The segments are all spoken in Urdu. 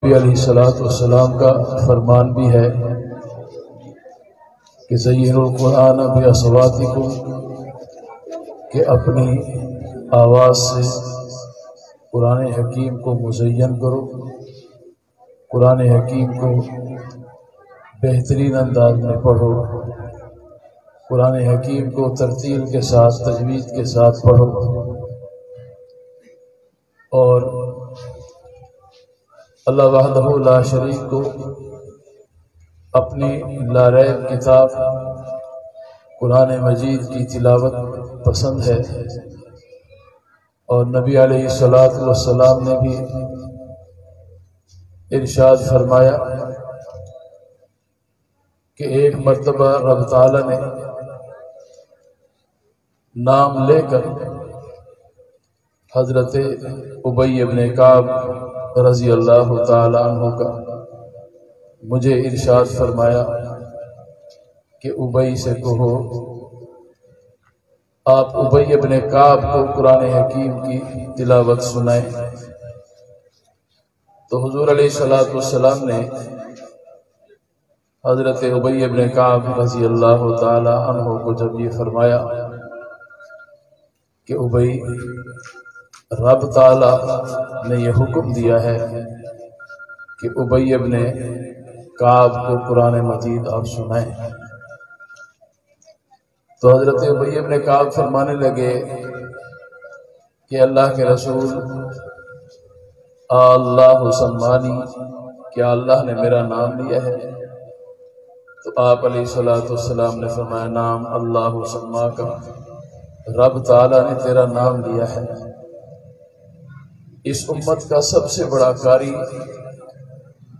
نبی علیہ الصلوۃ والسلام کا فرمان بھی ہے کہ زینوا القرآن باصواتکم، کہ اپنی آواز سے قرآن حکیم کو مزین کرو، قرآن حکیم کو بہترین انداز میں پڑھو، قرآن حکیم کو ترتیل کے ساتھ تجوید کے ساتھ پڑھو، اور اللہ وحدہ لا شریک کو اپنی لا ریب کتاب قرآن مجید کی تلاوت پسند ہے۔ اور نبی علیہ الصلوۃ والسلام نے بھی ارشاد فرمایا کہ ایک مرتبہ رب تعالی نے نام لے کر حضرت ابی بن کعب رضی اللہ تعالی عنہ کا مجھے ارشاد فرمایا کہ ابی سے کہو آپ ابی بن کعب کو قرآن حکیم کی تلاوت سنائیں۔ تو حضور علیہ الصلوۃ والسلام نے حضرت ابی بن کعب رضی اللہ تعالی عنہ کو جب یہ فرمایا کہ ابی، رب تعالی نے یہ حکم دیا ہے کہ ابی بن کعب کو قرآن مجید آپ سنائیں، تو حضرت ابی بن کعب فرمانے لگے کہ اللہ کے رسول، اللہ سمانی، کیا اللہ نے میرا نام لیا ہے؟ تو آپ علیہ الصلوۃ والسلام نے فرمایا نام اللہ سما کا، رب تعالی نے تیرا نام لیا ہے۔ اس امت کا سب سے بڑا قاری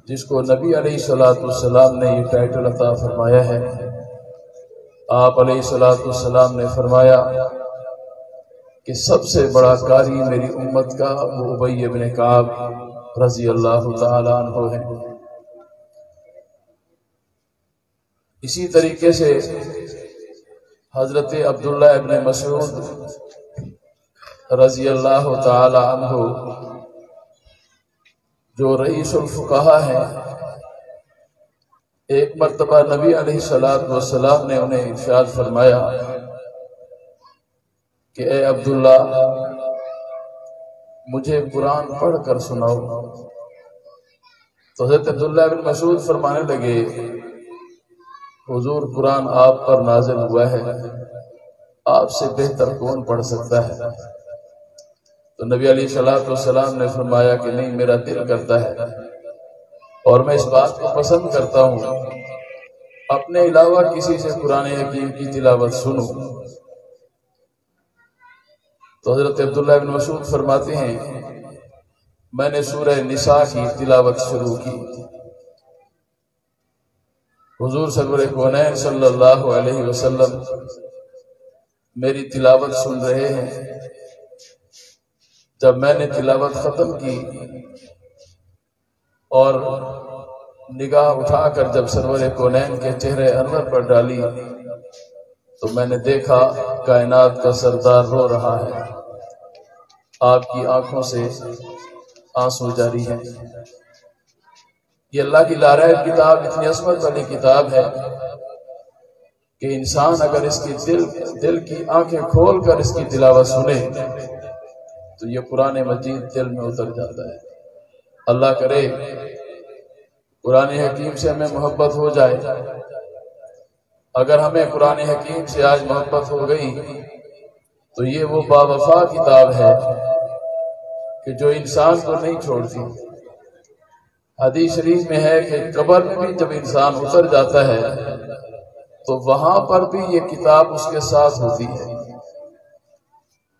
جس کو نبی علیہ الصلوۃ والسلام نے یہ ٹائٹل عطا فرمایا ہے، آپ علیہ الصلوۃ والسلام نے فرمایا کہ سب سے بڑا قاری میری امت کا وہ ابی بن کعب رضی اللہ تعالی عنہ ہے۔ اسی طریقے سے حضرت عبداللہ ابن مسعود رضی اللہ تعالی عنہ جو رئیس الفقہاء ہیں، ایک مرتبہ نبی علیہ الصلوۃ والسلام نے انہیں ارشاد فرمایا کہ اے عبداللہ، مجھے قرآن پڑھ کر سناؤ۔ تو حضرت عبداللہ بن مسعود فرمانے لگے حضور، قرآن آپ پر نازل ہوا ہے، آپ سے بہتر کون پڑھ سکتا ہے؟ تو نبی علیہ الصلوۃ والسلام نے فرمایا کہ نہیں، میرا دل کرتا ہے اور میں اس بات کو پسند کرتا ہوں اپنے علاوہ کسی سے قرآن حکیم کی تلاوت سنوں۔ تو حضرت عبداللہ بن مسعود فرماتے ہیں میں نے سورہ نساء کی تلاوت شروع کی، حضور سرور کونین صلی اللہ علیہ وسلم میری تلاوت سن رہے ہیں۔ جب میں نے تلاوت ختم کی اور نگاہ اٹھا کر جب سرور کونین کے چہرے انور پر ڈالی تو میں نے دیکھا کائنات کا سردار رو رہا ہے، آپ کی آنکھوں سے آنسو جاری ہیں۔ یہ اللہ کی لارب کتاب اتنی عظمت والی کتاب ہے کہ انسان اگر اس کی دل کی آنکھیں کھول کر اس کی تلاوت سنے تو یہ قرآن مجید دل میں اتر جاتا ہے۔ اللہ کرے قرآن حکیم سے ہمیں محبت ہو جائے۔ اگر ہمیں قرآن حکیم سے آج محبت ہو گئی تو یہ وہ باوفا کتاب ہے کہ جو انسان کو نہیں چھوڑتی۔ حدیث شریف میں ہے کہ قبر میں بھی جب انسان اتر جاتا ہے تو وہاں پر بھی یہ کتاب اس کے ساتھ ہوتی ہے،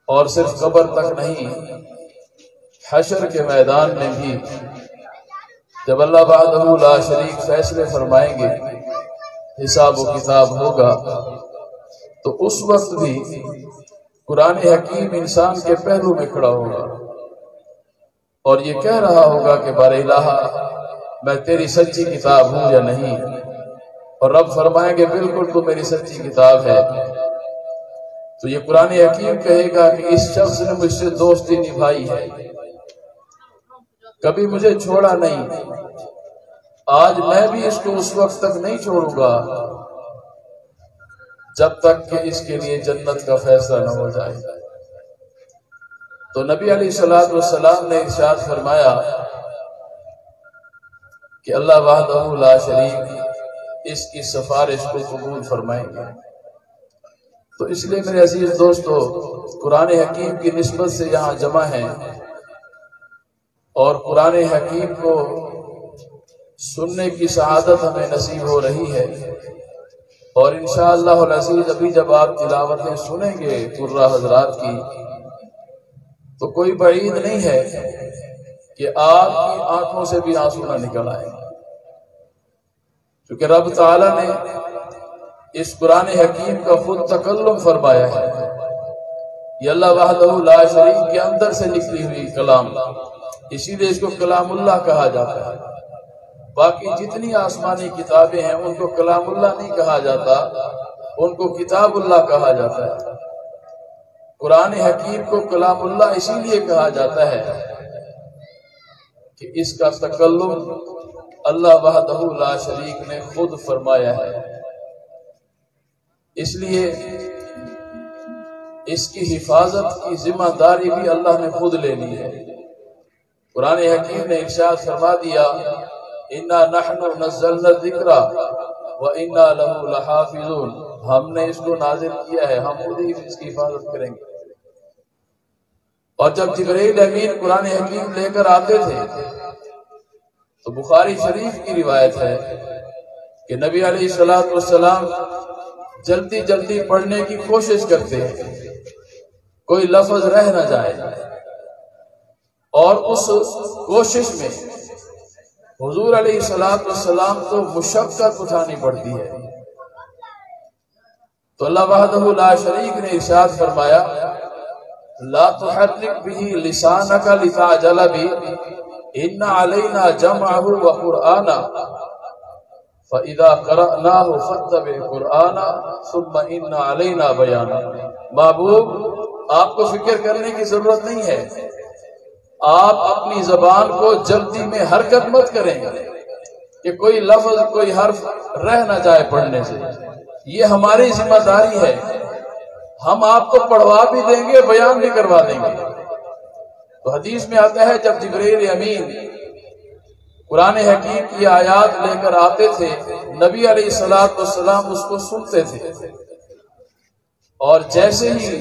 اور صرف قبر تک نہیں، حشر کے میدان میں بھی جب اللہ وحدہ لا شریک فیصلے فرمائیں گے، حساب و کتاب ہوگا، تو اس وقت بھی قرآن حکیم انسان کے پہلو میں کھڑا ہوگا اور یہ کہہ رہا ہوگا کہ بار الہ، میں تیری سچی کتاب ہوں یا نہیں؟ اور رب فرمائیں گے بالکل تو میری سچی کتاب ہے۔ تو یہ قرآن حکیم کہے گا کہ اس شخص نے مجھ سے دوستی نبھائی ہے، کبھی مجھے چھوڑا نہیں، آج میں بھی اس کو اس وقت تک نہیں چھوڑوں گا جب تک کہ اس کے لیے جنت کا فیصلہ نہ ہو جائے۔ تو نبی علیہ الصلوۃ والسلام نے ارشاد فرمایا کہ اللہ وحدہ لا شریک اس کی سفارش کو قبول فرمائیں گے۔ تو اس لیے میرے عزیز دوستو، قرآن حکیم کی نسبت سے یہاں جمع ہیں اور قرآن حکیم کو سننے کی سعادت ہمیں نصیب ہو رہی ہے، اور انشاءاللہ العزیز ابھی جب آپ تلاوتیں سنیں گے قرہ حضرات کی تو کوئی بعید نہیں ہے کہ آپ کی آنکھوں سے بھی آنسو نہ نکل آئیں، کیونکہ رب تعالیٰ نے اس قرآن حکیم کا خود تکلم فرمایا ہے۔ یہ اللہ وحدہ لا شریک کے اندر سے نکلی ہوئی کلام، اسی لیے اس کو کلام اللہ کہا جاتا ہے۔ باقی جتنی آسمانی کتابیں ہیں ان کو کلام اللہ نہیں کہا جاتا، ان کو کتاب اللہ کہا جاتا ہے۔ قرآن حکیم کو کلام اللہ اسی لیے کہا جاتا ہے کہ اس کا تکلم اللہ وحدہ لا شریک نے خود فرمایا ہے، اس لیے اس کی حفاظت کی ذمہ داری بھی اللہ نے خود لے لی ہے۔ قرآن حکیم نے ارشاد فرما دیا اِنَّا نَحْنُ نَزَّلْنَا الذِّكْرَ وَإِنَّا لَهُ لَحَافِظُونَ، ہم نے اس کو نازل کیا ہے، ہم خود ہی اس کی حفاظت کریں گے۔ اور جب جبرائیل امین قرآن حکیم لے کر آتے تھے تو بخاری شریف کی روایت ہے کہ نبی علیہ الصلوۃ والسلام جلدی جلدی پڑھنے کی کوشش کرتے ہیں، کوئی لفظ رہ نہ جائے، اور اس کوشش میں حضور علیہ الصلوۃ والسلام کو مشقت اٹھانی پڑتی ہے۔ تو اللہ وحدہ لا شریک نے ارشاد فرمایا لا تحرک به لسانک لتعجل به ان علینا جمعہ وقرآنہ فَإِذَا قَرَأْنَاهُ فَاتَّبِعْ قُرْآنَهُ ثُمَّ إِنَّ عَلَيْنَا بَيَانَهُ۔ محبوب، آپ کو فکر کرنے کی ضرورت نہیں ہے، آپ اپنی زبان کو جلدی میں حرکت مت کریں کہ کوئی لفظ کوئی حرف رہ نہ جائے پڑھنے سے، یہ ہماری ذمہ داری ہے، ہم آپ کو پڑھوا بھی دیں گے، بیان بھی کروا دیں گے۔ تو حدیث میں آتا ہے جب جبرائیل امین قرآن حکیم کی آیات لے کر آتے تھے، نبی علیہ الصلوۃ والسلام اس کو سنتے تھے، اور جیسے ہی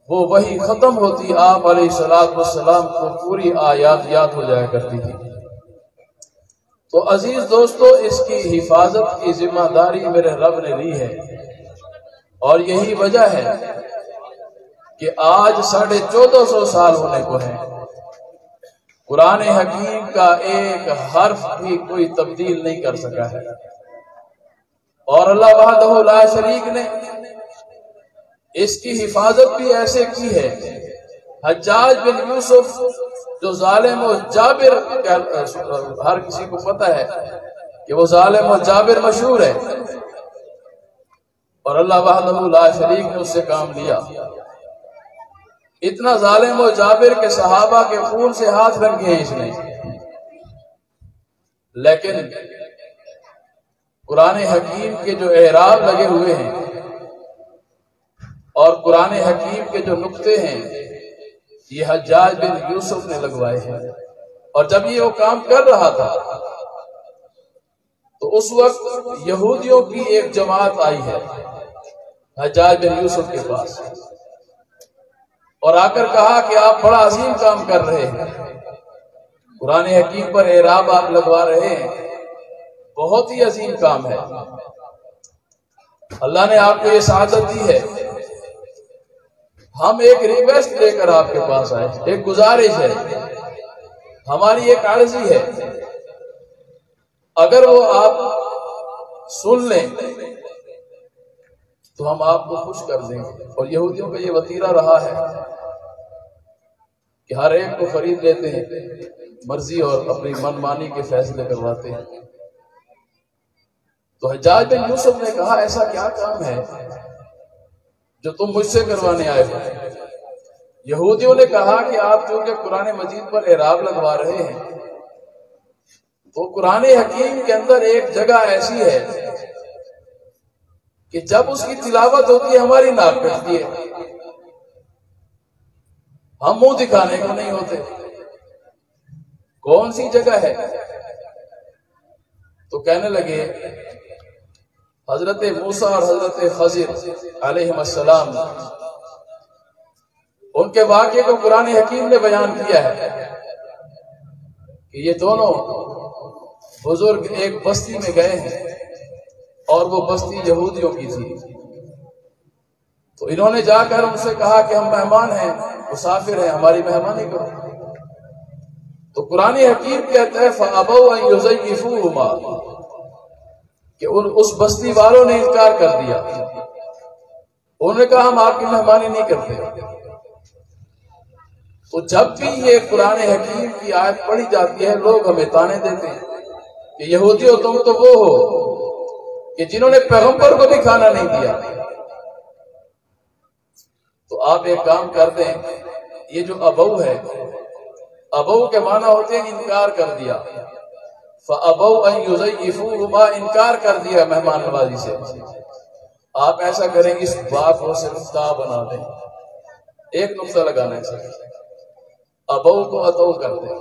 وہ وحی ختم ہوتی آپ علیہ الصلوۃ والسلام کو پوری آیات یاد ہو جایا کرتی تھی۔ تو عزیز دوستو، اس کی حفاظت کی ذمہ داری میرے رب نے لی ہے، اور یہی وجہ ہے کہ آج 1450 سال ہونے کو ہیں، قرآن حکیم کا ایک حرف بھی کوئی تبدیل نہیں کر سکا ہے، اور اللہ وحدہ لا شریک نے اس کی حفاظت بھی ایسے کی ہے۔ حجاج بن یوسف جو ظالم و جابر، ہر کسی کو پتہ ہے کہ وہ ظالم و جابر مشہور ہے، اور اللہ وحدہ لا شریک نے اس سے کام لیا۔ اتنا ظالم و جابر کے صحابہ کے خون سے ہاتھ رنگے ہیں اس نے، لیکن قرآن حکیم کے جو اعراب لگے ہوئے ہیں اور قرآن حکیم کے جو نقطے ہیں یہ حجاج بن یوسف نے لگوائے ہیں، اور جب یہ وہ کام کر رہا تھا تو اس وقت یہودیوں کی ایک جماعت آئی ہے حجاج بن یوسف کے پاس، اور آ کر کہا کہ آپ بڑا عظیم کام کر رہے ہیں، قرآن حکیم پر اعراب آپ لگوا رہے ہیں، بہت ہی عظیم کام ہے، اللہ نے آپ کو یہ سعادت دی ہے، ہم ایک ریکویسٹ لے کر آپ کے پاس آئے، ایک گزارش ہے، ہماری ایک عرضی ہے، اگر وہ آپ سن لیں تو ہم آپ کو خوش کر دیں گے۔ اور یہودیوں کا یہ وتیرہ رہا ہے کہ ہر ایک کو خرید لیتے ہیں، مرضی اور اپنی من مانی کے فیصلے کرواتے ہیں۔ تو حجاج بن یوسف نے کہا ایسا کیا کام ہے جو تم مجھ سے کروانے آئے ہو؟ یہودیوں نے کہا کہ آپ چونکہ قرآن مجید پر اعراب لگوا رہے ہیں تو قرآن حکیم کے اندر ایک جگہ ایسی ہے کہ جب اس کی تلاوت ہوتی ہے ہماری ناک کٹتی ہے، ہم منہ دکھانے کو نہیں ہوتے۔ کون سی جگہ ہے؟ تو کہنے لگے حضرت موسیٰ اور حضرت خضر علیہ السلام، ان کے واقعے کو قرآن حکیم نے بیان کیا ہے کہ یہ دونوں بزرگ ایک بستی میں گئے ہیں اور وہ بستی یہودیوں کی تھی۔ تو انہوں نے جا کر ان سے کہا کہ ہم مہمان ہیں، مسافر ہیں، ہماری مہمانی کرو۔ تو قرآن حکیم کہتا ہے فَأَبَوْا أَن يُزَيِّفُوهُمَا، کہ اس بستی والوں نے انکار کر دیا، انہوں نے کہا ہم آپ کی مہمانی نہیں کرتے۔ تو جب بھی یہ قرآن حکیم کی آیت پڑھی جاتی ہے لوگ ہمیں تانے دیتے ہیں کہ یہودیوں تم تو وہ ہو کہ جنہوں نے پیغمبر کو بھی کھانا نہیں دیا۔ تو آپ ایک کام کر دیں، یہ جو ابو ہے، ابو کے معنی ہوتے ہیں انکار کر دیا، فَأَبَوْا أَن يُزَيِّفُوهُمَا، انکار کر دیا مہمان نوازی سے۔ آپ ایسا کریں اس بات کو صرف تا بنا دیں، ایک نقطہ لگانا ہے صرف، ابو کو اتو کر دیں،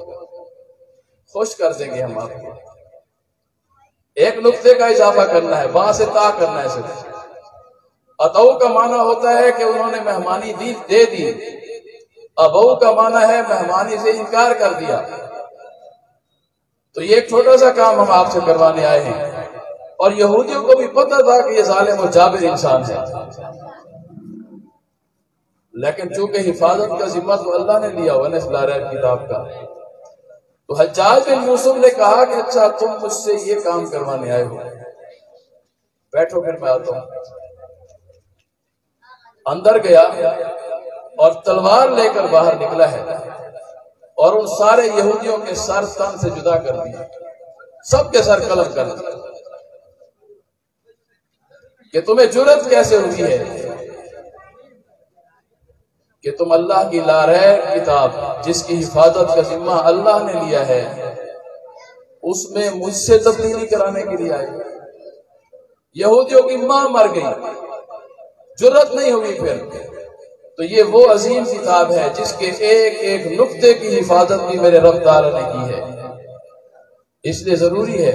خوش کر دیں گے ہم آپ کو۔ ایک نقطے کا اضافہ کرنا ہے، وہاں سے تا کرنا ہے صرف۔ اتو کا معنی ہوتا ہے کہ انہوں نے مہمانی دے دی، ابو کا معنی ہے مہمانی سے انکار کر دیا۔ تو یہ ایک چھوٹا سا کام ہم آپ سے کروانے آئے ہیں، اور یہودیوں کو بھی پتہ تھا کہ یہ ظالم و جابر انسان ہے، لیکن چونکہ حفاظت کا ذمہ تو اللہ نے لیا ہوا نا اس لا ریب کتاب کا، تو حجاج بن یوسف نے کہا کہ اچھا تم مجھ سے یہ کام کروانے آئے ہو، بیٹھو پھر میں آتا ہوں۔ اندر گیا اور تلوار لے کر باہر نکلا ہے اور ان سارے یہودیوں کے سر تن سے جدا کر دیا، سب کے سر قلم کر دیا کہ تمہیں جرأت کیسے ہوئی ہے کہ تم اللہ کی لا ریب کتاب جس کی حفاظت کا ذمہ اللہ نے لیا ہے اس میں مجھ سے تبدیلی کرانے کے لیے آئے۔ یہودیوں کی ماں مر گئی، جرأت نہیں ہوئی پھر۔ تو یہ وہ عظیم کتاب ہے جس کے ایک ایک نقطے کی حفاظت بھی میرے رب تعالی نے کی ہے۔ اس لیے ضروری ہے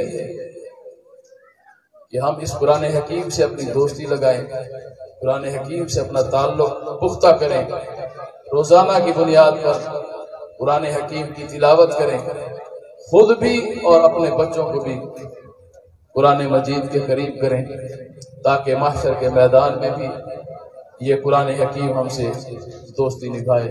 کہ ہم اس قرآن حکیم سے اپنی دوستی لگائیں، قرآن حکیم سے اپنا تعلق پختہ کریں، روزانہ کی بنیاد پر قرآن حکیم کی تلاوت کریں، خود بھی اور اپنے بچوں کو بھی قرآن مجید کے قریب کریں، تاکہ محشر کے میدان میں بھی یہ قرآن حکیم ہم سے دوستی نبھائے۔